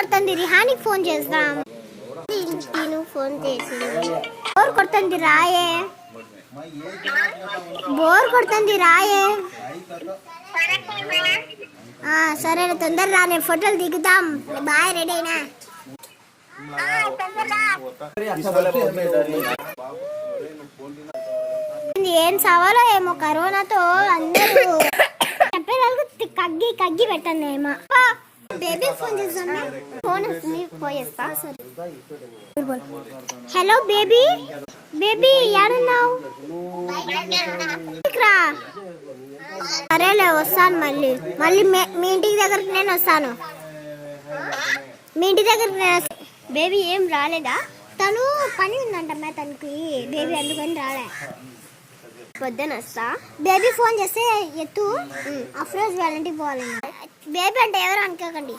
కొడుతుంది, రిహానికి ఫోన్ చేద్దాం. ఫోన్ చేసింది. బోర్ కొడుతుంది రాయే, బోర్ కొడుతుంది రాయే. సరే తొందర రా, నేను ఫోటోలు దిగుదాం. బాయ్, రెడీ అయినా? ఏం సవాలో ఏమో కరోనాతో అందరూ చెప్పేదానికి కగ్గి కగ్గి పెట్టండి ఏమో. బేబీ ఫోన్ చేద్దాం, ఫోన్ వస్తుంది, పోయేస్తా. హలో బేబీ, బేబీ ఏడున్నావు? సరేలే వస్తాను, మళ్ళీ మళ్ళీ మీ ఇంటికి దగ్గరికి నేను వస్తాను. మీ ఇంటి దగ్గరికి నేను. బేబీ ఏం రాలేదా? తను పని ఉందంటమ్మా తనకి, బేబీ అందుకని రాలే. పొద్దున వస్తా. బేబీ ఫోన్ చేస్తే ఎత్తు, అఫ్రోజ్ వాళ్ళ ఇంటికి పోవాలండి. బేబీ అంటే ఎవరు అనుకోకండి.